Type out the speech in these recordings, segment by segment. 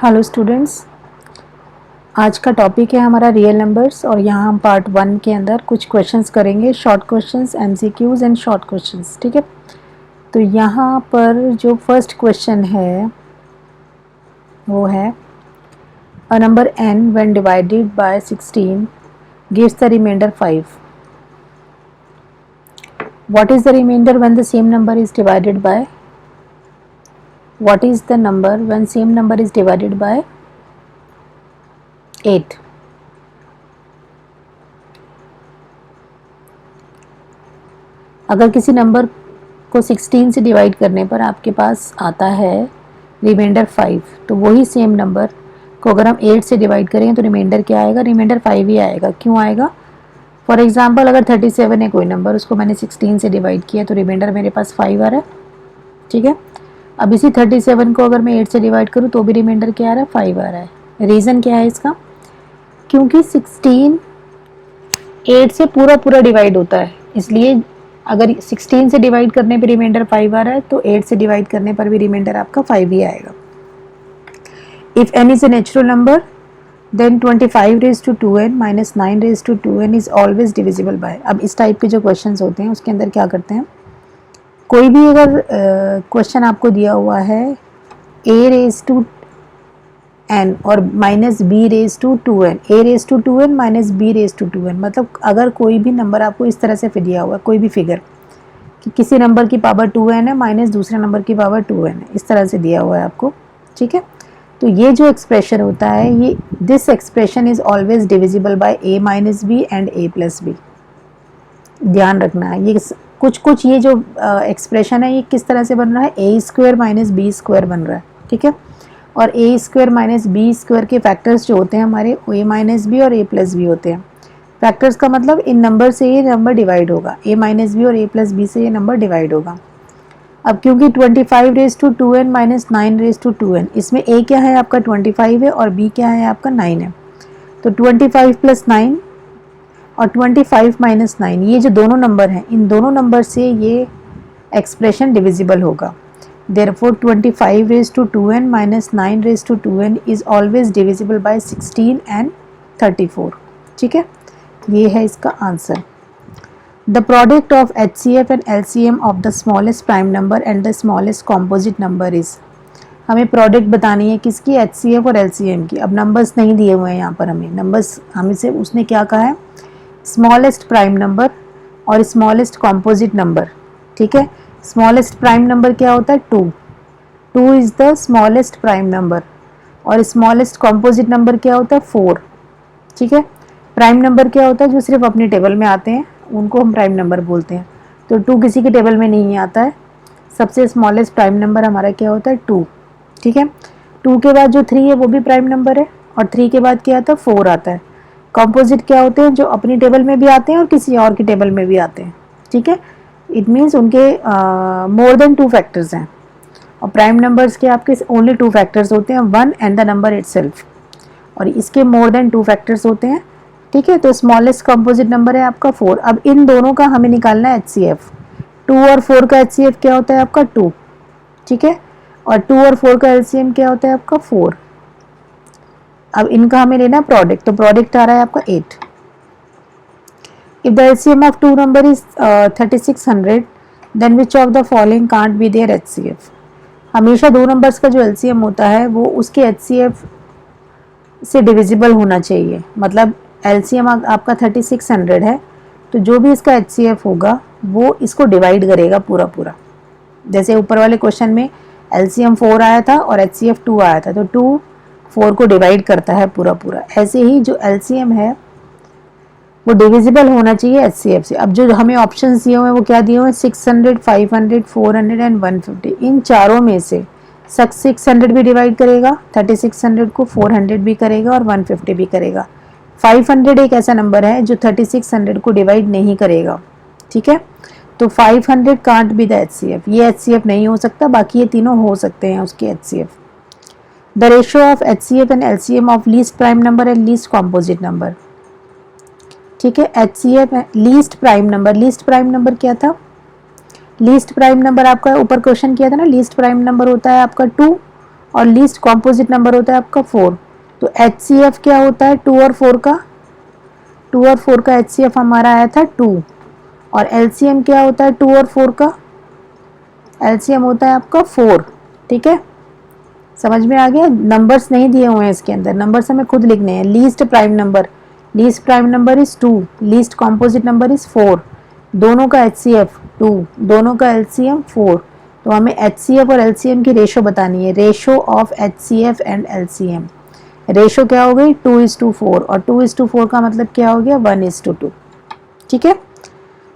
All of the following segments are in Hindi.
हेलो स्टूडेंट्स, आज का टॉपिक है हमारा रियल नंबर्स और यहाँ हम पार्ट 1 के अंदर कुछ क्वेश्चंस करेंगे, short questions, MCQs and short questions. ठीक है, तो यहाँ पर जो फर्स्ट क्वेश्चन है वो है a number n when divided by 16 gives the remainder 5। What is the remainder when the same number is divided by what is the number when same number is divided by 8। अगर किसी नंबर को 16 से डिवाइड करने पर आपके पास आता है रिमाइंडर 5, तो वही सेम नंबर को अगर हम 8 से डिवाइड करेंगे तो रिमाइंडर क्या आएगा? रिमाइंडर 5 ही आएगा। क्यों आएगा? फॉर एग्जांपल अगर 37 है कोई नंबर, उसको मैंने 16 से डिवाइड किया तो रिमाइंडर मेरे पास 5 आ रहा है। ठीक है, अब इसी 37 को अगर मैं 8 से डिवाइड करूँ तो भी रिमाइंडर क्या आ रहा है? 5 आ रहा है। रीज़न क्या है इसका? क्योंकि 16 8 से पूरा पूरा डिवाइड होता है, इसलिए अगर 16 से डिवाइड करने पे रिमाइंडर 5 आ रहा है तो 8 से डिवाइड करने पर भी रिमाइंडर आपका 5 ही आएगा। If n is a natural number then 25 raise to 2n minus 9 raise to 2n is always divisible by. अब इस टाइप के जो क्वेश्चंस होते हैं उसके अंदर क्या करते हैं, कोई भी अगर क्वेश्चन आपको दिया हुआ है a रेज टू n और minus B raise to 2n, a raise to 2n minus B raise to 2n, मतलब अगर कोई भी नंबर आपको इस तरह से दिया हुआ है, कोई भी फिगर कि किसी नंबर की पावर 2n है माइनस दूसरे नंबर की पावर 2n है, इस तरह से दिया हुआ है आपको। ठीक है, तो ये जो एक्सप्रेशन होता है, ये this expression is always divisible by a minus B and a plus B. ध्यान रखना है, ये कुछ ये जो एक्सप्रेशन है ये किस तरह से बन रहा है? a square minus B square बन रहा है। ठीक है, और a square minus B square के फैक्टर्स जो होते हैं हमारे a माइनस बी और a प्लस बी होते हैं। फैक्टर्स का मतलब इन नंबर से ये नंबर डिवाइड होगा, a माइनस बी और a प्लस बी से ये नंबर डिवाइड होगा। अब क्योंकि 25 raise to 2n minus 9 raise to 2n, इसमें a क्या है आपका 25 है और b क्या है आपका 9 है, तो 25 प्लस 9 और 25 माइनस 9, ये जो दोनों नंबर हैं इन दोनों नंबर से ये एक्सप्रेशन डिविजिबल होगा। Therefore 25 raised to 2n minus 9 raised to 2n is always divisible by 16 and 34। ठीक है, ये है इसका answer. The product of HCF and LCM of the smallest prime number and the smallest composite number is। हमें प्रोडक्ट बतानी है किसकी? HCF और LCM की। अब नंबर्स नहीं दिए हुए हैं यहाँ पर, हमें नंबर्स हमें से उसने क्या कहा है? स्मॉलेस्ट प्राइम नंबर और स्मॉलेस्ट कॉम्पोजिट नंबर। ठीक है, स्मॉलेस्ट प्राइम नंबर क्या होता है? 2 is the smallest prime number और स्मॉलेस्ट कॉम्पोजिट नंबर क्या होता है? 4। ठीक है, प्राइम नंबर क्या होता है? जो सिर्फ अपनी टेबल में आते हैं उनको हम प्राइम नंबर बोलते हैं, तो 2 किसी की टेबल में नहीं आता है। सबसे स्मॉलेस्ट प्राइम नंबर हमारा क्या होता है? 2। ठीक है, 2 के बाद जो 3 है वो भी प्राइम नंबर है और 3 के बाद क्या आता है? 4 आता है। कॉम्पोजिट क्या होते हैं? जो अपनी टेबल में भी आते हैं और किसी और की टेबल में भी आते हैं। ठीक है, इट मीन्स उनके मोर देन 2 फैक्टर्स हैं। और प्राइम नंबर्स के आपके ओनली 2 फैक्टर्स होते हैं, 1 एंड द नंबर इटसेल्फ, और इसके मोर देन 2 फैक्टर्स होते हैं। ठीक है, तो स्मॉलेस्ट कंपोजिट नंबर है आपका 4। अब इन दोनों का हमें निकालना है HCF। 2 और 4 का HCF क्या होता है आपका? 2। ठीक है, और 2 और 4 का LCM क्या होता है आपका? 4। अब इनका हमें लेना है प्रोडक्ट, तो प्रोडक्ट आ रहा है आपका 8। If the LCM of two number is 3600, then which of the following can't be their HCF? हमेशा दो नंबर्स का जो LCM होता है वो उसके HCF से डिविजिबल होना चाहिए। मतलब LCM आपका 3600 है, तो जो भी इसका HCF होगा वो इसको डिवाइड करेगा पूरा पूरा। जैसे ऊपर वाले क्वेश्चन में LCM 4 आया था और HCF 2 आया था, तो 2 4 को डिवाइड करता है पूरा पूरा। ऐसे ही जो LCM है वो डिविजिबल होना चाहिए HCF से। अब जो हमें ऑप्शंस दिए हुए हैं वो क्या दिए हुए हैं? 600, 500, 400 एंड 150। इन चारों में से 600 भी डिवाइड करेगा, 3600 को 400 भी करेगा और 150 भी करेगा। 500 एक ऐसा नंबर है जो 3600 को डिवाइड नहीं करेगा। ठीक है, तो 500 कांट बी द HCF, ये HCF नहीं हो सकता, बाकी ये तीनों हो सकते हैं उसके HCF। The ratio of HCF and LCM of least prime number and least composite number. ठीक है, HCF है least prime number. Least prime number क्या था? लीस्ट प्राइम नंबर आपका ऊपर क्वेश्चन किया था ना, लीस्ट प्राइम नंबर होता है आपका 2 और लीस्ट कॉम्पोजिट नंबर होता है आपका 4। तो HCF क्या होता है 2 और 4 का? 2 और 4 का HCF हमारा आया था 2। और LCM क्या होता है 2 और 4 का? LCM होता है आपका 4। ठीक है, समझ में आ गया? नंबर्स नहीं दिए हुए हैं इसके अंदर, नंबर्स हमें खुद लिखने हैं। Least prime number is 2, least composite number is 4, दोनों का HCF 2, दोनों का LCM 4। तो हमें HCF और LCM की रेशो बतानी है, ratio of HCF and LCM। Ratio क्या हो गई 2:4, और 2:4 का मतलब क्या हो गया 1:2। ठीक है,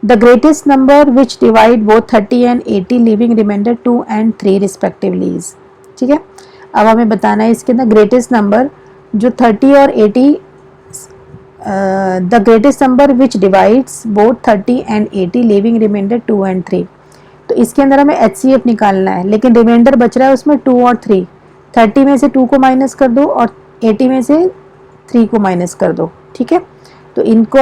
the greatest number which divide both 30 and 80 leaving remainder 2 and 3 respectively is. ठीक है, अब हमें बताना है इसके अंदर ग्रेटेस्ट नंबर जो 30 और 80, the greatest number which divides both 30 and 80 leaving remainder 2 and 3। तो इसके अंदर हमें HCF निकालना है, लेकिन रिमाइंडर बच रहा है उसमें 2 और 3। 30 में से 2 को माइनस कर दो और 80 में से 3 को माइनस कर दो। ठीक है, तो इनको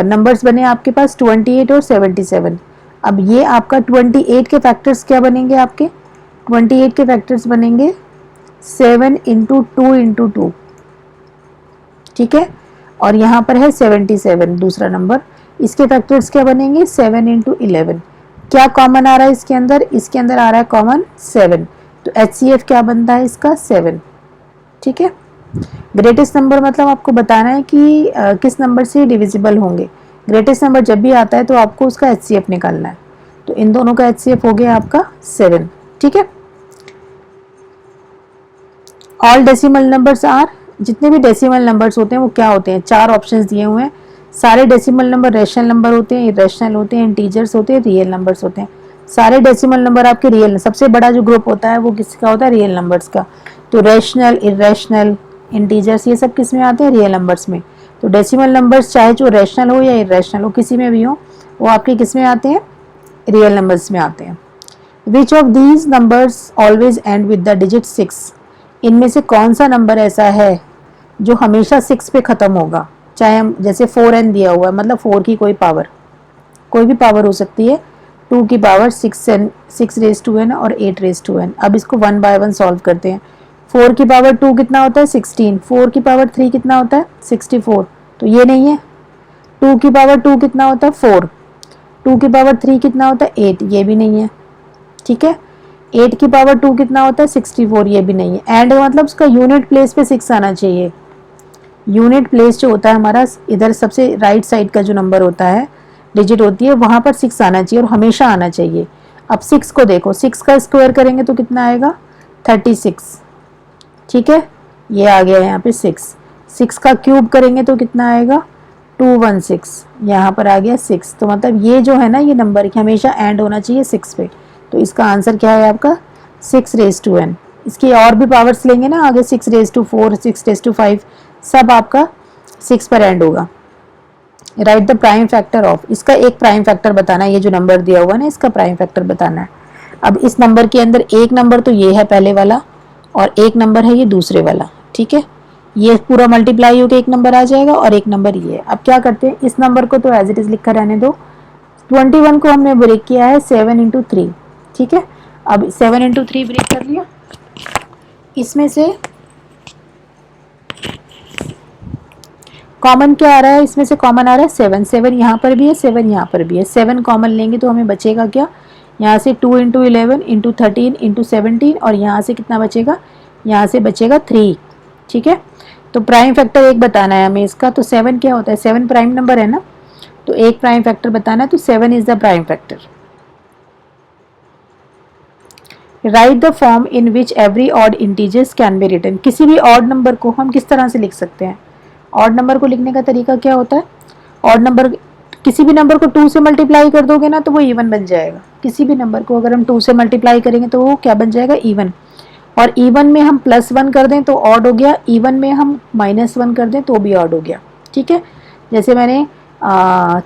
नंबर्स बने आपके पास 28 और 77। अब ये आपका 28 के फैक्टर्स क्या बनेंगे आपके? 28 के फैक्टर्स बनेंगे 7 इंटू 2 इंटू 2। ठीक है, और यहाँ पर है 77 दूसरा नंबर, इसके फैक्टर्स क्या बनेंगे 7 इंटू 11। क्या कॉमन आ रहा है इसके अंदर? इसके अंदर आ रहा है कॉमन 7। तो HCF क्या बनता है इसका 7। ठीक है, ग्रेटेस्ट नंबर मतलब आपको बताना है कि किस नंबर से डिविजिबल होंगे। ग्रेटेस्ट नंबर जब भी आता है तो आपको उसका HCF निकालना है। तो इन दोनों का HCF हो गया आपका 7। ठीक है, ऑल डेसिमल नंबर्स आर, जितने भी डेसिमल नंबर्स होते हैं वो क्या होते हैं? 4 ऑप्शंस दिए हुए हैं। सारे डेसिमल नंबर रैशनल नंबर होते हैं, इरेशनल होते हैं, इंटीजर्स होते हैं, रियल नंबर्स होते हैं। सारे डेसिमल नंबर आपके रियल, सबसे बड़ा जो ग्रुप होता है वो किसका होता है? रियल नंबर्स का। तो रैशनल, इरेशनल, इंटीजर्स ये सब किस में आते हैं? रियल नंबर्स में। तो डेसिमल नंबर्स चाहे जो रैशनल हो या इरेशनल हो, किसी में भी हो, वो आपके किस में आते हैं? रियल नंबर्स में आते हैं। Which of these numbers always and with the digit 6? इनमें से कौन सा नंबर ऐसा है जो हमेशा 6 पे ख़त्म होगा? चाहे हम जैसे 4n दिया हुआ है, मतलब 4 की कोई पावर, कोई भी पावर हो सकती है, 2 की power 6n, 6 raise to n और 8 रेज़ टू n। अब इसको 1 बाय 1 सॉल्व करते हैं। 4 की पावर 2 कितना होता है 16, 4 की पावर 3 कितना होता है 64, तो ये नहीं है। 2 की पावर 2 कितना होता है 4, 2 की पावर 3 कितना होता है 8, ये भी नहीं है। ठीक है, 8 की पावर 2 कितना होता है 64, ये भी नहीं है। एंड मतलब उसका यूनिट प्लेस पे 6 आना चाहिए। यूनिट प्लेस जो होता है हमारा, इधर सबसे राइट साइड का जो नंबर होता है, डिजिट होती है, वहां पर 6 आना चाहिए और हमेशा आना चाहिए। अब 6 को देखो, 6 का स्क्वायर करेंगे तो कितना आएगा 36। ठीक है, ये आ गया यहाँ पे 6। 6 का क्यूब करेंगे तो कितना आएगा 216, यहाँ पर आ गया 6। तो मतलब ये जो है ना, ये नंबर हमेशा एंड होना चाहिए 6 पे। तो इसका आंसर क्या है आपका 6 रेज़ टू n। इसकी और भी पावर्स लेंगे ना आगे, 6 रेज़ टू 4, 6 रेज़ टू 5, सब आपका 6 पर एंड होगा। Right the prime factor of, इसका एक प्राइम फैक्टर बताना है, ये जो नंबर दिया हुआ है ना इसका प्राइम फैक्टर बताना है। अब इस नंबर के अंदर एक नंबर तो ये है पहले वाला, और एक नंबर है ये दूसरे वाला। ठीक है, ये पूरा मल्टीप्लाई होकर एक नंबर आ जाएगा और एक नंबर ये है। अब क्या करते हैं, इस नंबर को तो एज इट इज लिखकर रहने दो। 21 को हमने ब्रेक किया है 7 इंटू 3। ठीक है, अब 7 इंटू 3 ब्रेक कर लिया। इसमें से कॉमन क्या आ रहा है? इसमें से कॉमन आ रहा है 7। 7 यहाँ पर भी है, 7 यहाँ पर भी है। 7 कॉमन लेंगे तो हमें बचेगा क्या? यहाँ से 2 इंटू 11 इंटू 13 इंटू 17, और यहाँ से कितना बचेगा? यहाँ से बचेगा 3। ठीक है, तो प्राइम फैक्टर एक बताना है हमें इसका। तो 7 क्या होता है? 7 प्राइम नंबर है ना, तो एक प्राइम फैक्टर बताना है, तो 7 is the prime factor. Write the form in which every odd integers can be written. किसी भी ऑड नंबर को हम किस तरह से लिख सकते हैं? ऑड नंबर को लिखने का तरीका क्या होता है? ऑड नंबर, किसी भी नंबर को 2 से मल्टीप्लाई कर दोगे ना तो वो इवन बन जाएगा। किसी भी नंबर को अगर हम 2 से मल्टीप्लाई करेंगे तो वो क्या बन जाएगा? इवन। और इवन में हम +1 कर दें तो ऑड हो गया, इवन में हम -1 कर दें तो भी ऑड हो गया। ठीक है, जैसे मैंने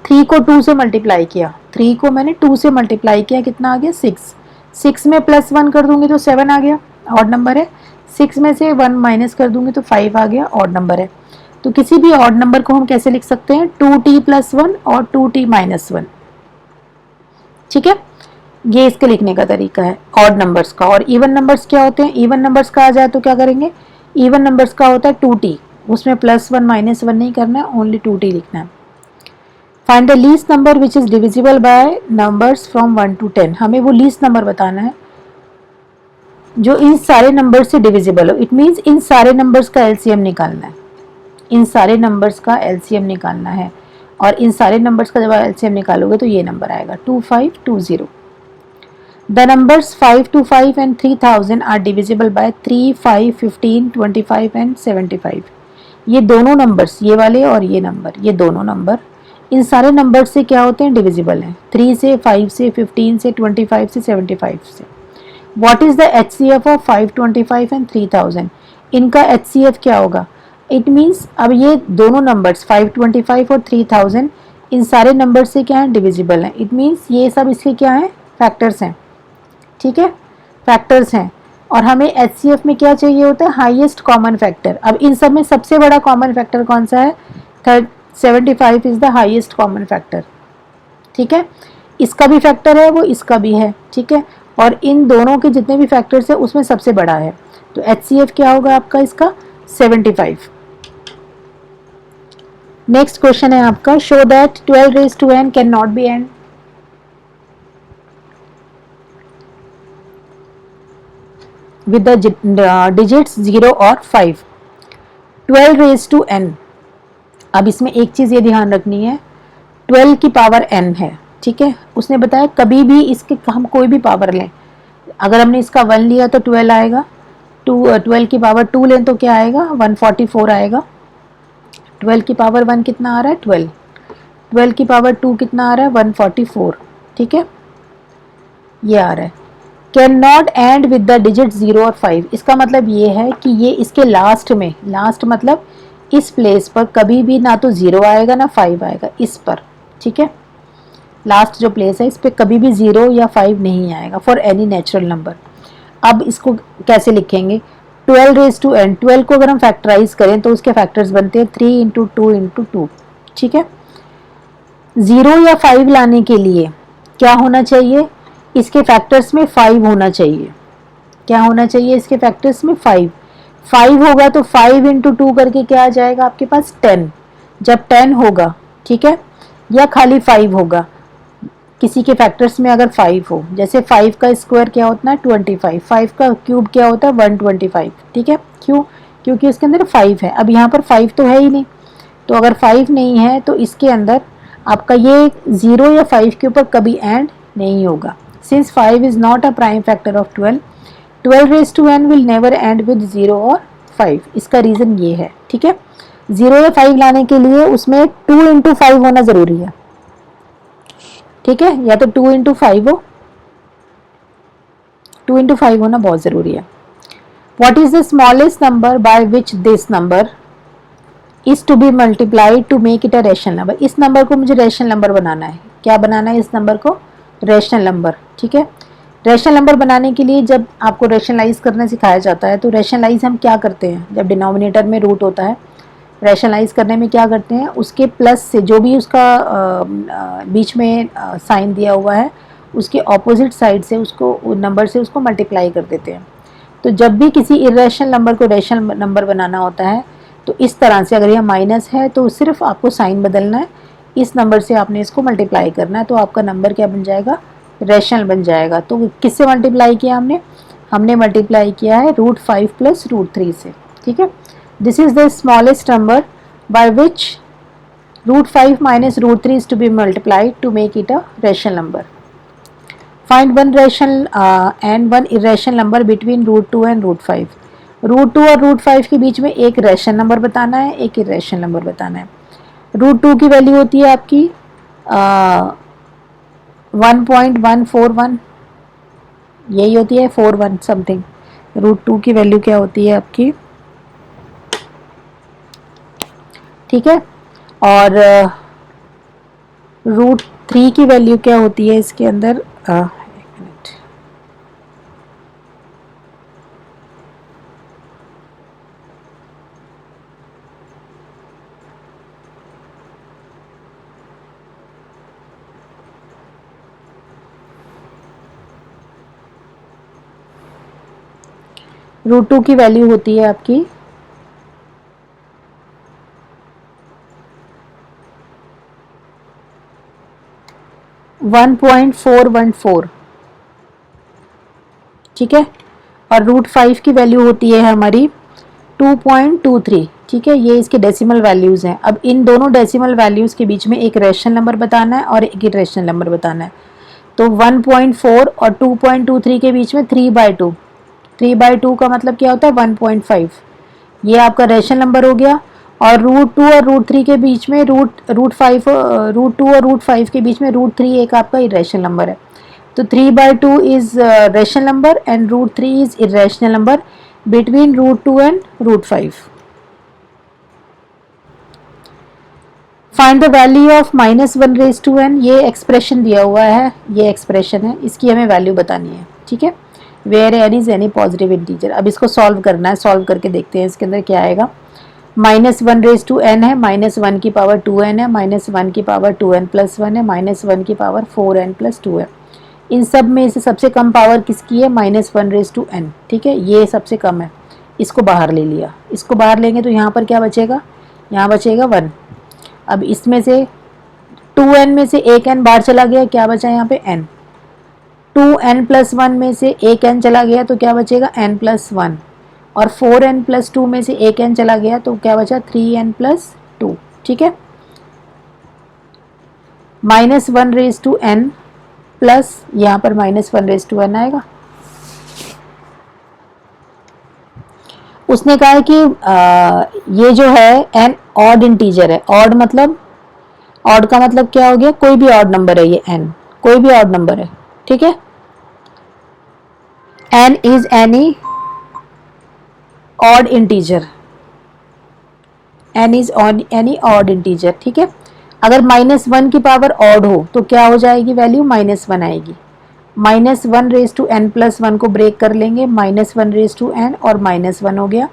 3 को 2 से मल्टीप्लाई किया, 3 को मैंने 2 से मल्टीप्लाई किया, कितना आ गया 6। 6 में +1 कर दूंगी तो 7 आ गया, ऑड नंबर है। 6 में से 1 माइनस कर दूंगी तो 5 आ गया, ऑड नंबर है। तो किसी भी ऑड नंबर को हम कैसे लिख सकते हैं? 2t + 1 और 2t - 1। ठीक है, ये इसके लिखने का तरीका है ऑड नंबर्स का। और इवन नंबर्स क्या होते हैं, इवन नंबर्स का आ जाए तो क्या करेंगे, इवन नंबर्स का होता है 2t, उसमें +1 -1 नहीं करना है, ओनली 2t लिखना है। Find the least number which is divisible by numbers from 1 to 10, हमें वो लीस्ट नंबर बताना है जो इन सारे नंबर से डिविजिबल हो। इट मीन्स इन सारे नंबर्स का एलसीएम निकालना है, इन सारे नंबर्स का एलसीएम निकालना है। और इन सारे नंबर्स का जब एलसीएम निकालोगे तो ये नंबर आएगा 2520। The numbers 525 and 3000 are divisible by 3, 5, 15, 25 and 75। ये दोनों नंबर्स, ये वाले और ये नंबर, ये दोनों नंबर इन सारे नंबर से क्या होते हैं, डिविजिबल हैं। 3 से, 5 से, 15 से, 25 से, 75 से। What is the HCF of 525 and 3000, इनका एचसीएफ क्या होगा। इट मीन्स अब ये दोनों नंबर्स 525 और 3000 इन सारे नंबर से क्या है, डिविजिबल हैं। इट मीन्स ये सब इसके क्या है, फैक्टर्स हैं। ठीक है, फैक्टर्स हैं। और हमें एचसीएफ में क्या चाहिए होता है, हाईएस्ट कॉमन फैक्टर। अब इन सब में सबसे बड़ा कॉमन फैक्टर कौन सा है, 75 is the highest common factor. ठीक है, इसका भी फैक्टर है वो, इसका भी है। ठीक है, और इन दोनों के जितने भी फैक्टर्स है उसमें सबसे बड़ा है। तो एचसीएफ क्या होगा आपका इसका, 75। नेक्स्ट क्वेश्चन है आपका, show that 12 raised to n can not be and with the digits 0 और 5। 12 raised to n, अब इसमें एक चीज़ ये ध्यान रखनी है, 12 की पावर n है। ठीक है, उसने बताया कभी भी इसके हम कोई भी पावर लें, अगर हमने इसका 1 लिया तो 12 आएगा, 12 की पावर 2 लें तो क्या आएगा, 144 आएगा। 12 की पावर 1 कितना आ रहा है, 12। 12 की पावर 2 कितना आ रहा है, 144। ठीक है, ये आ रहा है। Can not and with the digit 0 और 5, इसका मतलब ये है कि ये इसके लास्ट में, लास्ट मतलब इस प्लेस पर कभी भी ना तो 0 आएगा ना 5 आएगा इस पर। ठीक है, लास्ट जो प्लेस है इस पर कभी भी 0 या 5 नहीं आएगा फॉर एनी नेचुरल नंबर। अब इसको कैसे लिखेंगे, 12 रेज टू n, 12 को अगर हम फैक्टराइज करें तो उसके फैक्टर्स बनते हैं 3 इंटू 2 इंटू 2। ठीक है, 0 या 5 लाने के लिए क्या होना चाहिए, इसके फैक्टर्स में 5 होना चाहिए। क्या होना चाहिए इसके फैक्टर्स में, 5। 5 होगा तो 5 इंटू 2 करके क्या आ जाएगा आपके पास, 10। जब 10 होगा, ठीक है, या खाली 5 होगा, किसी के फैक्टर्स में अगर 5 हो, जैसे 5 का स्क्वायर क्या होता है 25, 5 का क्यूब क्या होता है 125। ठीक है, क्यों, क्योंकि उसके अंदर 5 है। अब यहाँ पर 5 तो है ही नहीं, तो अगर 5 नहीं है तो इसके अंदर आपका ये 0 या 5 के ऊपर कभी एंड नहीं होगा। Since 5 is not a prime factor of 12, 12 raised to n will never end with 0 और 5। इसका रीज़न ये है। ठीक है, 0 या 5 लाने के लिए उसमें 2 इंटू 5 होना ज़रूरी है। ठीक है, या तो 2 इंटू 5 हो, 2 इंटू 5 होना बहुत ज़रूरी है। What is the smallest number by which this number is to be multiplied to make it a rational number। इस नंबर को मुझे रैशनल नंबर बनाना है। क्या बनाना है इस नंबर को, रैशनल नंबर। ठीक है, रैशनल नंबर बनाने के लिए जब आपको रैशनलाइज करना सिखाया जाता है तो रैशनलाइज हम क्या करते हैं, जब डिनोमिनेटर में रूट होता है, रैशनलाइज करने में क्या करते हैं, उसके प्लस से जो भी उसका बीच में साइन दिया हुआ है उसके ऑपोजिट साइड से उसको नंबर से उसको मल्टीप्लाई कर देते हैं। तो जब भी किसी इरेशनल नंबर को रैशनल नंबर बनाना होता है तो इस तरह से, अगर यह माइनस है तो सिर्फ आपको साइन बदलना है, इस नंबर से आपने इसको मल्टीप्लाई करना है, तो आपका नंबर क्या बन जाएगा, रैशनल बन जाएगा। तो किससे मल्टीप्लाई किया हमने, हमने मल्टीप्लाई किया है √5 प्लस √3 से। ठीक है, this is the smallest number by which √5 minus √3 is to be multiplied to make it a rational number. Find one rational and one irrational number between √2 and √5। √2 और √5 के बीच में एक रैशनल नंबर बताना है, एक इरेशनल नंबर बताना है। √2 की वैल्यू होती है आपकी 1.141, यही होती है 41 समथिंग। √2 की वैल्यू क्या होती है आपकी, ठीक है, और √3 की वैल्यू क्या होती है इसके अंदर, एक मिनट, √2 की वैल्यू होती है आपकी 1.414, ठीक है। और √5 की वैल्यू होती है हमारी 2.23, ठीक है। ये इसके डेसिमल वैल्यूज़ हैं। अब इन दोनों डेसिमल वैल्यूज़ के बीच में एक रेशनल नंबर बताना है और एक इरेशनल नंबर बताना है। तो 1.4 और 2.23 के बीच में 3/2, 3/2 का मतलब क्या होता है 1.5, ये आपका रेशनल नंबर हो गया। और √2 और √3 के बीच में √2 और √5 के बीच में √3 एक आपका इरेशनल नंबर है। तो 3/2 is rational number and √3 is irrational number between √2 and √5। Find the value of -1/n, ये एक्सप्रेशन दिया हुआ है, ये एक्सप्रेशन है, इसकी हमें वैल्यू बतानी है, ठीक है। Where N is any positive integer. अब इसको सॉल्व करना है, सॉल्व करके देखते हैं इसके अंदर क्या आएगा। -1/n है, -1 की पावर 2n है, -1 की पावर 2n+1 है, -1 की पावर 4n+2 है। इन सब में से सबसे कम पावर किसकी है, -1/n, ठीक है, ये सबसे कम है। इसको बाहर ले लिया, इसको बाहर लेंगे तो यहाँ पर क्या बचेगा, यहाँ बचेगा 1। अब इसमें से 2n में से एक n बाहर चला गया, क्या बचा यहाँ पे n। 2n+1 में से एक n चला गया तो क्या बचेगा n+1। और 4n+2 में से एक n चला गया तो क्या बचा 3n+2, ठीक है। -1/n प्लस यहाँ पर -1/n आएगा। उसने कहा है कि ये जो है n ऑड इंटीजर है। ऑड मतलब, ऑड का मतलब क्या हो गया, कोई भी ऑड नंबर है, ये n कोई भी ऑड नंबर है, ठीक है। n is any odd integer, n is any odd integer, ठीक है। अगर -1 की पावर ऑड हो तो क्या हो जाएगी वैल्यू, -1 आएगी। -1/n+1 को ब्रेक कर लेंगे, -1/n और -1 हो गया।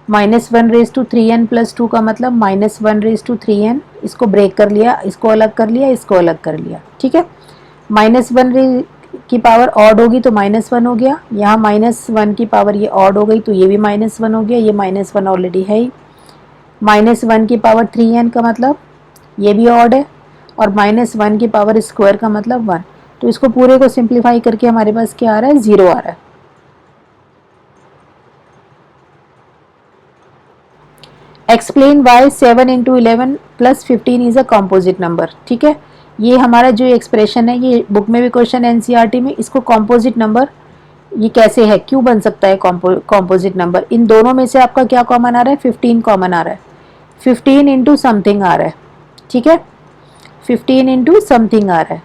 -1/3n+2 का मतलब -1/3n, इसको ब्रेक कर लिया, इसको अलग कर लिया, इसको अलग कर लिया, ठीक है। -1 की पावर ऑड होगी तो -1 हो गया, यहाँ -1 की पावर ये ऑड हो गई तो ये भी -1 हो गया, ये -1 ऑलरेडी है ही। -1 की पावर 3n का मतलब ये भी ऑड है, और -1 की पावर स्क्वायर का मतलब 1। तो इसको पूरे को सिंप्लीफाई करके हमारे पास क्या आ रहा है, 0 आ रहा है। Explain why 7 × 11 + 15 is a composite number, ठीक है। ये हमारा जो एक्सप्रेशन है, ये बुक में भी क्वेश्चन एनसीईआरटी में, इसको कॉम्पोजिट नंबर ये कैसे है, क्यों बन सकता है कॉम्पोजिट नंबर। इन दोनों में से आपका क्या कॉमन आ रहा है, 15 कॉमन आ रहा है। 15 इंटू समथिंग आ रहा है, ठीक है। 15 इंटू समथिंग आ रहा है।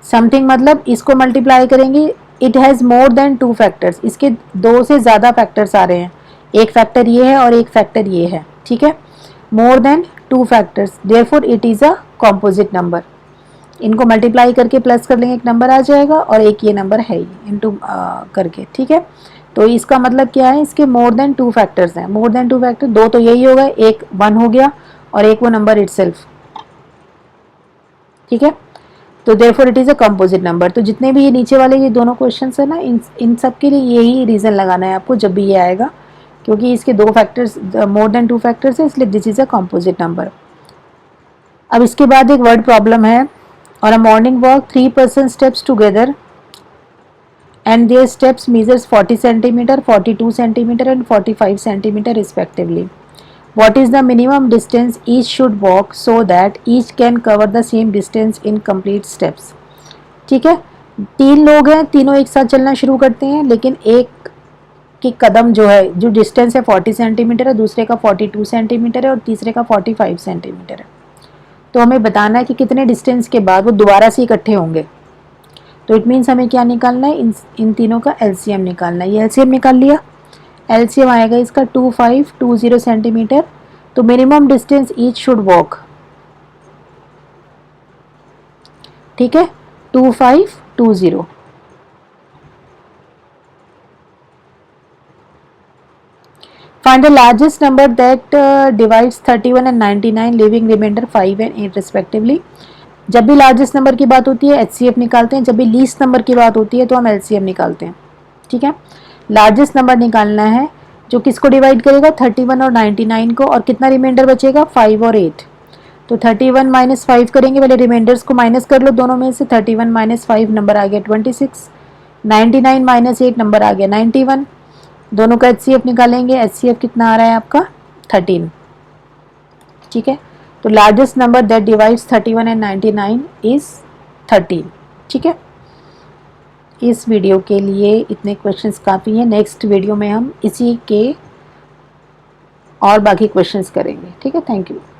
समथिंग मतलब इसको मल्टीप्लाई करेंगे, it has more than 2 factors, इसके 2 से ज़्यादा फैक्टर्स आ रहे हैं। एक फैक्टर ये है और एक फैक्टर ये है, ठीक है। More than 2 factors, therefore it is a composite number. इनको मल्टीप्लाई करके प्लस कर लेंगे, एक नंबर आ जाएगा, और एक ये नंबर है ही इंटू करके, ठीक है। तो इसका मतलब क्या है, इसके मोर देन 2 फैक्टर्स हैं। मोर देन 2 फैक्टर, 2 तो यही हो गए, एक 1 हो गया और एक वो नंबर इटसेल्फ, ठीक है। तो therefore it is a composite number. तो जितने भी ये नीचे वाले ये दोनों क्वेश्चंस है ना, इन सब के लिए यही रीज़न लगाना है आपको जब भी ये आएगा, क्योंकि इसके 2 फैक्टर्स, मोर देन 2 फैक्टर्स है, इसलिए this is a composite number. अब इसके बाद एक वर्ड प्रॉब्लम है। On a morning walk 3 person steps together and their steps measures 40 centimeter, 42 centimeter and 45 centimeter respectively. What is the minimum distance each should walk so that each can cover the same distance in complete steps? ठीक है, 3 लोग हैं, तीनों एक साथ चलना शुरू करते हैं, लेकिन एक की कदम जो है, जो डिस्टेंस है 40 सेंटीमीटर है, दूसरे का 42 सेंटीमीटर है और तीसरे का 45 सेंटीमीटर है। तो हमें बताना है कि कितने डिस्टेंस के बाद वो दोबारा से इकट्ठे होंगे। तो इट मीन्स हमें क्या निकालना है, इन तीनों का एलसीएम निकालना है। ये एलसीएम निकाल लिया, एलसीएम आएगा इसका 2520 सेंटीमीटर। तो minimum distance each should walk, ठीक है, 2520। Find the largest number that divides 31 and 99, leaving remainder 5 and 8 respectively. जब भी लार्जेस्ट नंबर की बात होती है एचसीएफ निकालते हैं, जब भी लीस्ट नंबर की बात होती है तो हम एलसीएम निकालते हैं, ठीक है। लार्जेस्ट नंबर निकालना है जो किसको डिवाइड करेगा, 31 और 99 को, और कितना रिमाइंडर बचेगा, 5 और 8। तो 31 माइनस 5 करेंगे, पहले रिमाइंडर्स को माइनस कर लो दोनों में से। 31 माइनस 5 नंबर आ गया 26, 99 माइनस 8 नंबर आ गया 91। दोनों का HCF निकालेंगे, HCF कितना आ रहा है आपका, 13। ठीक है, तो largest number that divides 31 and 99 is 13। ठीक है, इस वीडियो के लिए इतने क्वेश्चंस काफ़ी हैं। नेक्स्ट वीडियो में हम इसी के और बाकी क्वेश्चंस करेंगे। ठीक है, थैंक यू।